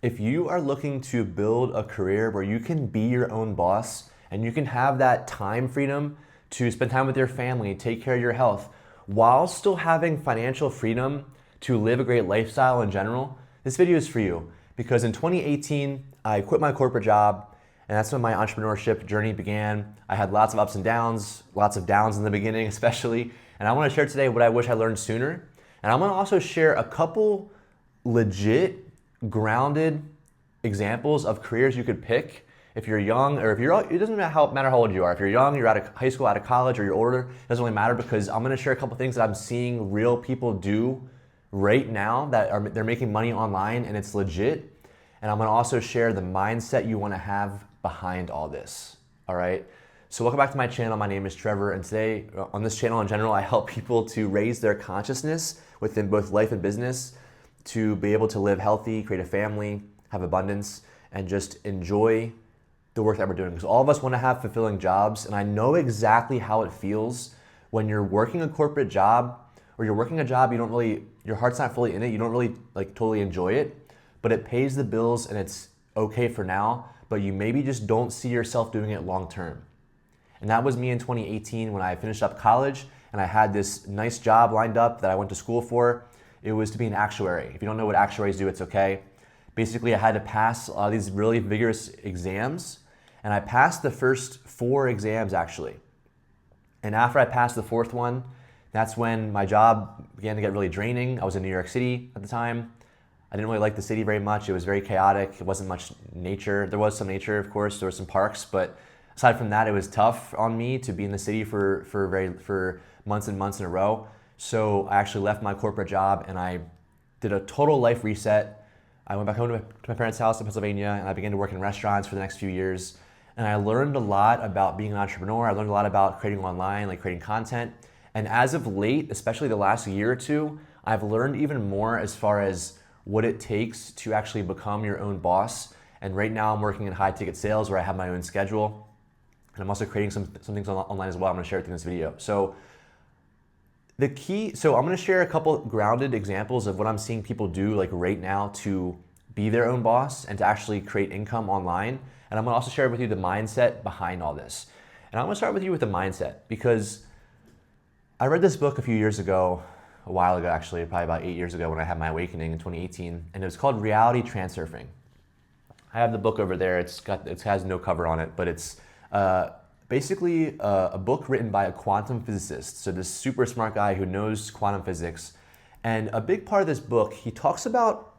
If you are looking to build a career where you can be your own boss and you can have that time freedom to spend time with your family, take care of your health, while still having financial freedom to live a great lifestyle in general, this video is for you. Because in 2018, I quit my corporate job, and that's when my entrepreneurship journey began. I had lots of ups and downs, lots of downs in the beginning especially, and I want to share today what I wish I learned sooner. And I'm going to also share a couple legit grounded examples of careers you could pick if you're young, or if you're, it doesn't matter how old you are. If you're young, you're out of high school, out of college, or you're older, it doesn't really matter, because I'm gonna share a couple things that I'm seeing real people do right now that they're making money online and it's legit. And I'm gonna also share the mindset you wanna have behind all this, all right? So welcome back to my channel. My name is Trevor, and today on this channel in general, I help people to raise their consciousness within both life and business, to be able to live healthy, create a family, have abundance, and just enjoy the work that we're doing. Because all of us want to have fulfilling jobs, and I know exactly how it feels when you're working a corporate job, or you're working a job your heart's not fully in it, you don't really totally enjoy it, but it pays the bills and it's okay for now, but you maybe just don't see yourself doing it long term. And that was me in 2018 when I finished up college and I had this nice job lined up that I went to school for. It was to be an actuary. If you don't know what actuaries do, it's okay. Basically, I had to pass a lot of these really vigorous exams, and I passed the first 4 exams actually. And after I passed the 4th one, that's when my job began to get really draining. I was in New York City at the time. I didn't really like the city very much. It was very chaotic. It wasn't much nature. There was some nature, of course. There were some parks, but aside from that, it was tough on me to be in the city for months and months in a row. So I actually left my corporate job and I did a total life reset. I went back home to my parents' house in Pennsylvania, and I began to work in restaurants for the next few years. And I learned a lot about being an entrepreneur. I learned a lot about creating online, creating content. And as of late, especially the last year or two, I've learned even more as far as what it takes to actually become your own boss. And right now I'm working in high ticket sales where I have my own schedule. And I'm also creating some things online as well. I'm gonna share it in this video. So I'm gonna share a couple grounded examples of what I'm seeing people do right now to be their own boss and to actually create income online. And I'm gonna also share with you the mindset behind all this. And I'm gonna start with you with the mindset, because I read this book a few years ago, a while ago actually, probably about 8 years ago when I had my awakening in 2018, and it was called Reality Transurfing. I have the book over there. It has no cover on it, but it's basically a book written by a quantum physicist. So this super smart guy who knows quantum physics. And a big part of this book, he talks about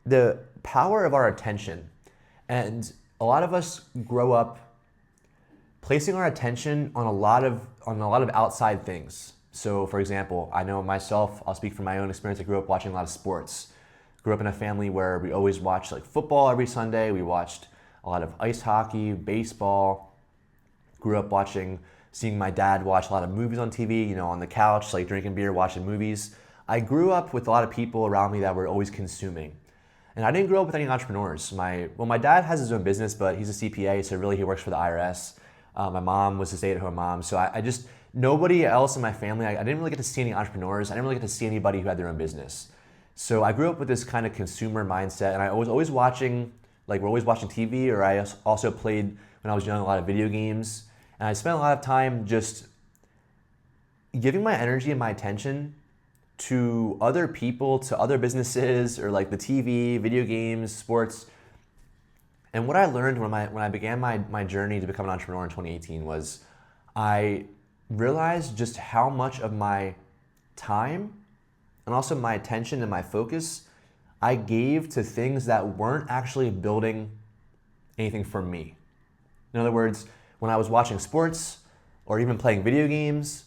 the power of our attention. And a lot of us grow up placing our attention on a lot of outside things. So for example, I know myself, I'll speak from my own experience. I grew up watching a lot of sports. Grew up in a family where we always watched football every Sunday. We watched a lot of ice hockey, baseball. Grew up seeing my dad watch a lot of movies on TV, on the couch, drinking beer, watching movies. I grew up with a lot of people around me that were always consuming. And I didn't grow up with any entrepreneurs. My dad has his own business, but he's a CPA, so really he works for the IRS. My mom was a stay-at-home mom. So nobody else in my family, I didn't really get to see any entrepreneurs. I didn't really get to see anybody who had their own business. So I grew up with this kind of consumer mindset, and I was always watching, we're always watching TV, or I also played, when I was young, a lot of video games. And I spent a lot of time just giving my energy and my attention to other people, to other businesses, or the TV, video games, sports. And what I learned when I began my journey to become an entrepreneur in 2018 was I realized just how much of my time and also my attention and my focus I gave to things that weren't actually building anything for me. In other words, when I was watching sports or even playing video games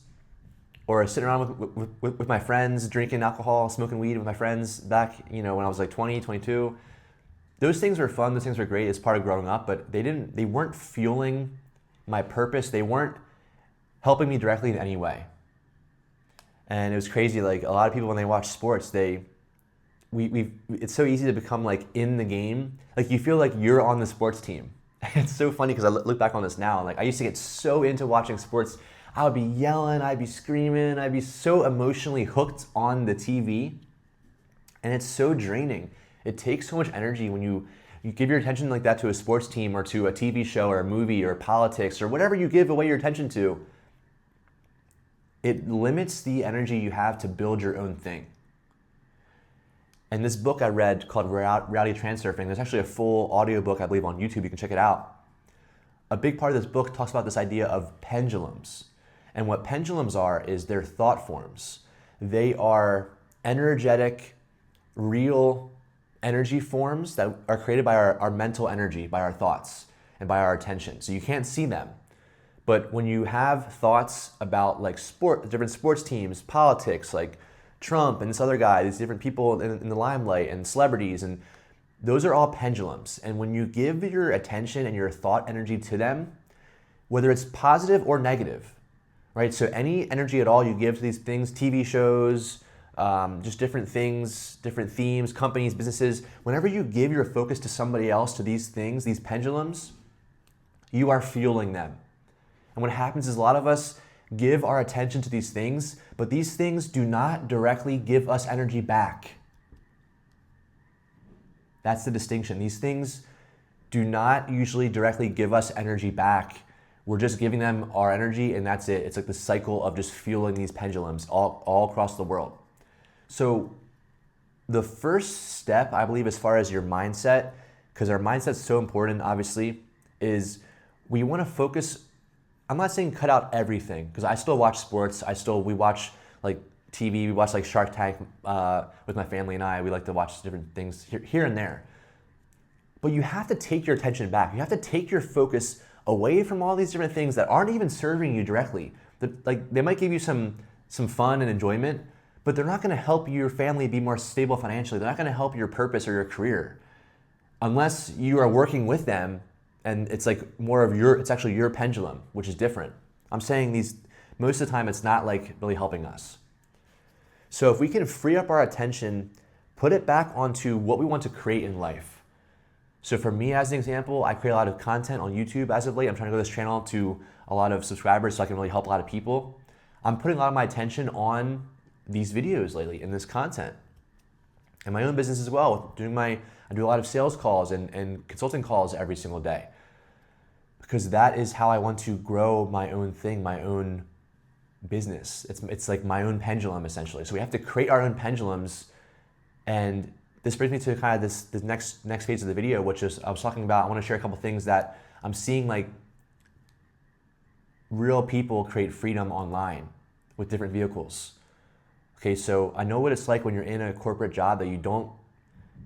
or sitting around with my friends, drinking alcohol, smoking weed with my friends back, when I was 20, 22, those things were fun, those things were great as part of growing up, but they weren't fueling my purpose. They weren't helping me directly in any way. And it was crazy, a lot of people when they watch sports, it's so easy to become in the game. You feel like you're on the sports team. It's so funny because I look back on this now. I used to get so into watching sports. I would be yelling, I'd be screaming, I'd be so emotionally hooked on the TV. And it's so draining. It takes so much energy when you give your attention like that to a sports team or to a TV show or a movie or politics or whatever you give away your attention to. It limits the energy you have to build your own thing. And this book I read called Reality Transurfing, there's actually a full audiobook, I believe, on YouTube. You can check it out. A big part of this book talks about this idea of pendulums. And what pendulums are is they're thought forms. They are energetic, real energy forms that are created by our mental energy, by our thoughts, and by our attention. So you can't see them. But when you have thoughts about like different sports teams, politics, like Trump and this other guy, these different people in the limelight and celebrities, and those are all pendulums. And when you give your attention and your thought energy to them, whether it's positive or negative, right? So any energy at all you give to these things, TV shows, just different things, different themes, companies, businesses, whenever you give your focus to somebody else, to these things, these pendulums, you are fueling them. And what happens is a lot of us give our attention to these things, but these things do not directly give us energy back. That's the distinction. These things do not usually directly give us energy back. We're just giving them our energy and that's it. It's like the cycle of just fueling these pendulums all across the world. So the first step, I believe, as far as your mindset, because our mindset's so important, obviously, is we want to focus. I'm not saying cut out everything, because I still watch sports. We watch like TV, we watch like Shark Tank with my family and I. We like to watch different things here and there. But you have to take your attention back. You have to take your focus away from all these different things that aren't even serving you directly. They might give you some fun and enjoyment, but they're not going to help your family be more stable financially. They're not going to help your purpose or your career unless you are working with them. And it's like it's actually your pendulum, which is different. I'm saying most of the time it's not like really helping us. So if we can free up our attention, put it back onto what we want to create in life. So for me, as an example, I create a lot of content on YouTube as of late. I'm trying to grow this channel to a lot of subscribers so I can really help a lot of people. I'm putting a lot of my attention on these videos lately and this content. And my own business as well. I do a lot of sales calls and consulting calls every single day, because that is how I want to grow my own thing, my own business. It's like my own pendulum, essentially. So we have to create our own pendulums. And this brings me to kind of this next phase of the video, which is I was talking about. I want to share a couple things that I'm seeing, like real people create freedom online with different vehicles. Okay, so I know what it's like when you're in a corporate job that you don't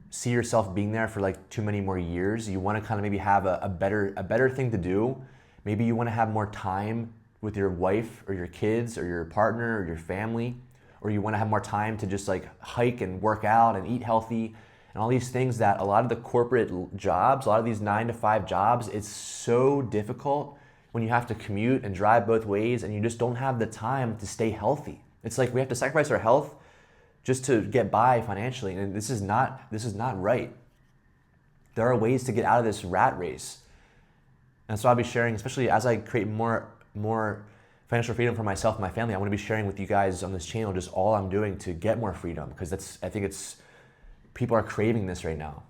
see yourself being there for like too many more years. You want to kind of maybe have a better thing to do. Maybe you want to have more time with your wife or your kids or your partner or your family, or you want to have more time to just like hike and work out and eat healthy and all these things that a lot of the corporate jobs, a lot of these 9-to-5 jobs, it's so difficult when you have to commute and drive both ways and you just don't have the time to stay healthy. It's like we have to sacrifice our health just to get by financially, and this is not right. There are ways to get out of this rat race. And so I'll be sharing, especially as I create more financial freedom for myself and my family, I want to be sharing with you guys on this channel just all I'm doing to get more freedom, because I think people are craving this right now.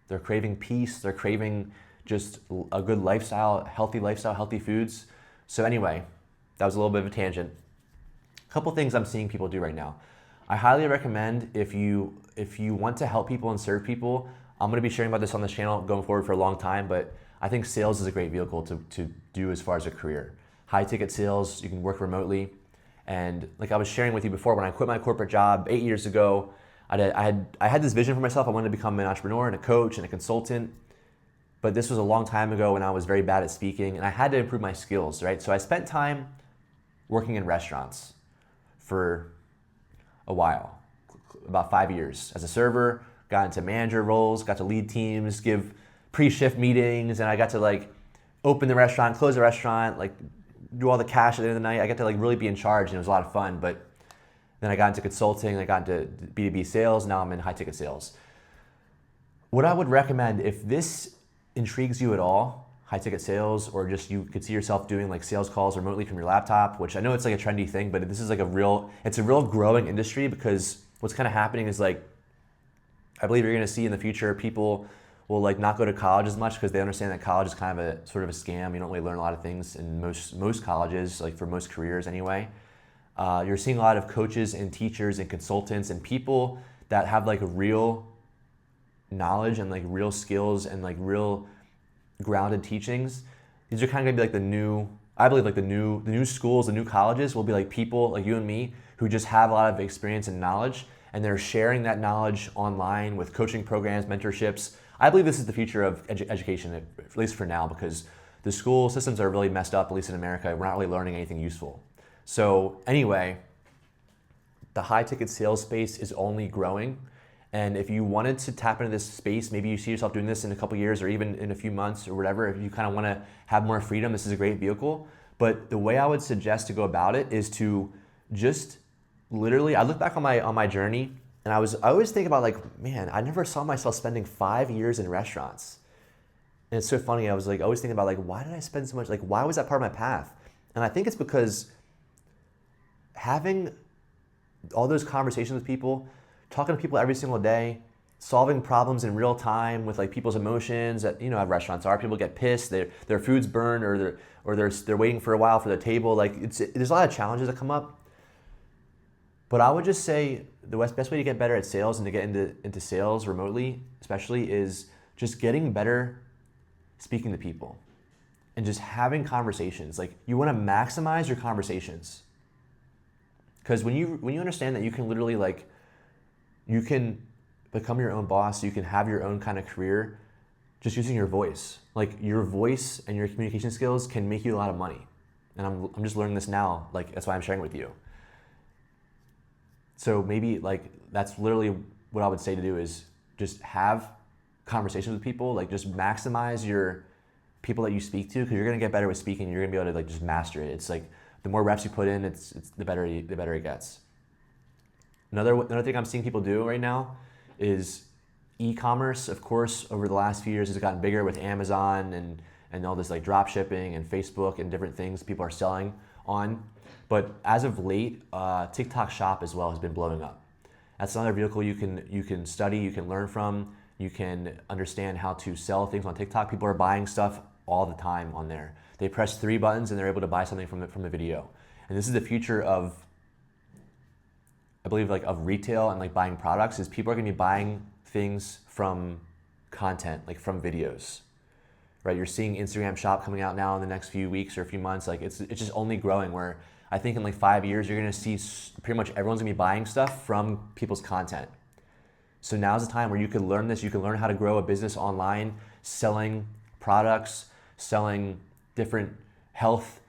They're craving peace, they're craving just a good lifestyle, healthy foods. So anyway, that was a little bit of a tangent. A couple things I'm seeing people do right now. I highly recommend if you want to help people and serve people, I'm going to be sharing about this on this channel going forward for a long time, but I think sales is a great vehicle to do as far as a career. High ticket sales, you can work remotely. And like I was sharing with you before, when I quit my corporate job 8 years ago, I had this vision for myself. I wanted to become an entrepreneur and a coach and a consultant. But this was a long time ago when I was very bad at speaking and I had to improve my skills, right? So I spent time working in restaurants for a while, about 5 years as a server, got into manager roles, got to lead teams, give pre-shift meetings, and I got to like open the restaurant, close the restaurant, like do all the cash at the end of the night. I got to like really be in charge, and it was a lot of fun. But then I got into consulting, I got into B2B sales, now I'm in high ticket sales. What I would recommend, if this intrigues you at all, high ticket sales, or just you could see yourself doing like sales calls remotely from your laptop, which I know it's like a trendy thing, but this is like it's a real growing industry, because what's kind of happening is like I believe you're going to see in the future people will like not go to college as much because they understand that college is kind of a sort of a scam. You don't really learn a lot of things in most colleges, like for most careers anyway. You're seeing a lot of coaches and teachers and consultants and people that have like real knowledge and like real skills and like real grounded teachings. These are kind of gonna be like the new, I believe like the new schools, the new colleges will be like people like you and me who just have a lot of experience and knowledge, and they're sharing that knowledge online with coaching programs, mentorships. I believe this is the future of education, at least for now, because the school systems are really messed up, at least in America. We're not really learning anything useful. So anyway, the high ticket sales space is only growing. And if you wanted to tap into this space, maybe you see yourself doing this in a couple years or even in a few months or whatever, if you kind of want to have more freedom, this is a great vehicle. But the way I would suggest to go about it is to just literally, I look back on my journey, and I always think about like, man, I never saw myself spending 5 years in restaurants. And it's so funny, I was like always thinking about like, why did I spend so much, like why was that part of my path? And I think it's because having all those conversations with people, talking to people every single day, solving problems in real time with like people's emotions that, you know, at restaurants are, people get pissed, their food's burned, or they're waiting for a while for their table. Like there's a lot of challenges that come up. But I would just say the best way to get better at sales and to get into sales remotely, especially, is just getting better speaking to people and just having conversations. Like you want to maximize your conversations. Because when you understand that you can literally like, you can become your own boss, you can have your own kind of career just using your voice. Like your voice and your communication skills can make you a lot of money. And I'm just learning this now, like that's why I'm sharing with you. So maybe like that's literally what I would say to do is just have conversations with people, like just maximize your people that you speak to, because you're gonna get better with speaking. You're gonna be able to like just master it. It's like the more reps you put in, it's the better it gets. Another thing I'm seeing people do right now is e-commerce. Of course, over the last few years, has gotten bigger with Amazon and all this like drop shipping and Facebook and different things people are selling on. But as of late, TikTok Shop as well has been blowing up. That's another vehicle you can study, you can learn from, you can understand how to sell things on TikTok. People are buying stuff all the time on there. They press 3 buttons and they're able to buy something from the video. And this is the future of, I believe, like of retail and like buying products, is people are gonna be buying things from content, like from videos, right? You're seeing Instagram Shop coming out now in the next few weeks or a few months. Like it's just only growing, where I think in like 5 years, you're gonna see pretty much everyone's gonna be buying stuff from people's content. So now's the time where you can learn this. You can learn how to grow a business online, selling products, selling different health,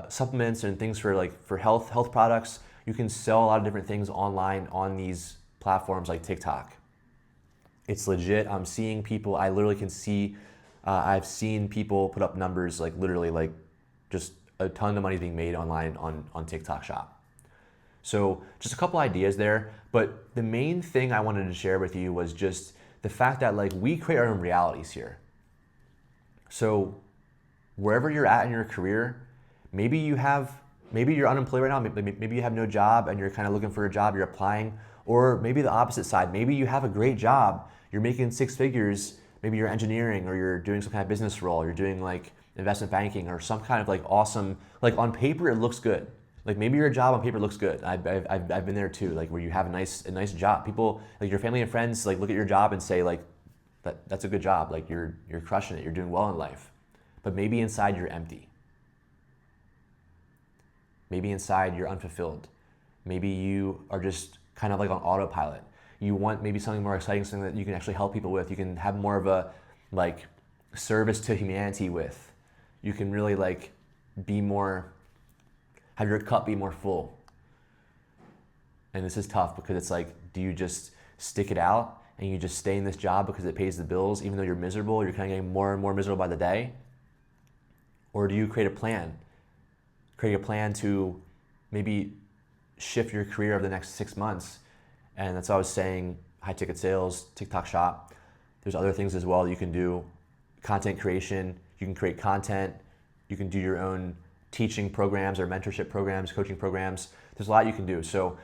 supplements and things for health products. You can sell a lot of different things online on these platforms like TikTok. It's legit. I'm seeing people, I literally can see, I've seen people put up numbers like literally like just a ton of money being made online on TikTok Shop. So just a couple ideas there, but the main thing I wanted to share with you was just the fact that like we create our own realities here. So wherever you're at in your career, maybe you're unemployed right now, maybe you have no job and you're kind of looking for a job, you're applying, or maybe the opposite side, maybe you have a great job, you're making 6 figures, maybe you're engineering or you're doing some kind of business role, you're doing like investment banking or some kind of like awesome, like on paper it looks good. Like maybe your job on paper looks good. I've been there too, like where you have a nice job. People, like your family and friends, like look at your job and say like, that's a good job, like you're crushing it, you're doing well in life. But maybe inside you're empty. Maybe inside you're unfulfilled. Maybe you are just kind of like on autopilot. You want maybe something more exciting, something that you can actually help people with. You can have more of a like service to humanity with. You can really like have your cup be more full. And this is tough because it's like, do you just stick it out and you just stay in this job because it pays the bills, even though you're miserable, you're kind of getting more and more miserable by the day? Or do you create a plan? Create a plan to maybe shift your career over the next 6 months. And that's what I was saying, high ticket sales, TikTok Shop. There's other things as well that you can do. Content creation, you can create content. You can do your own teaching programs or mentorship programs, coaching programs. There's a lot you can do. So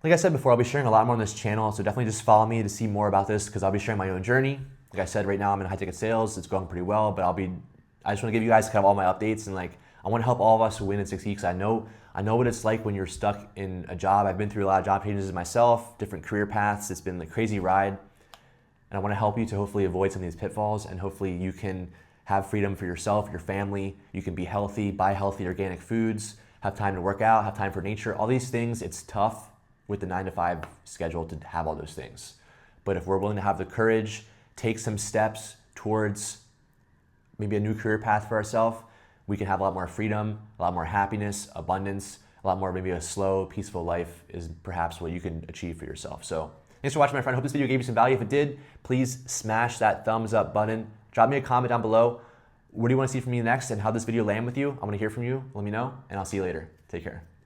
Like I said before, I'll be sharing a lot more on this channel, so definitely just follow me to see more about this because I'll be sharing my own journey. Like I said, right now I'm in high ticket sales. It's going pretty well, but I just want to give you guys kind of all my updates, and like I want to help all of us win and succeed because I know what it's like when you're stuck in a job. I've been through a lot of job changes myself, different career paths. It's been a crazy ride, and I want to help you to hopefully avoid some of these pitfalls, and hopefully you can have freedom for yourself, your family. You can be healthy, buy healthy organic foods, have time to work out, have time for nature. All these things, it's tough with the 9-to-5 schedule to have all those things. But if we're willing to have the courage, take some steps towards maybe a new career path for ourselves, we can have a lot more freedom, a lot more happiness, abundance, a lot more maybe a slow, peaceful life is perhaps what you can achieve for yourself. So thanks for watching, my friend. Hope this video gave you some value. If it did, please smash that thumbs up button. Drop me a comment down below. What do you want to see from me next and how this video land with you? I want to hear from you. Let me know, and I'll see you later. Take care.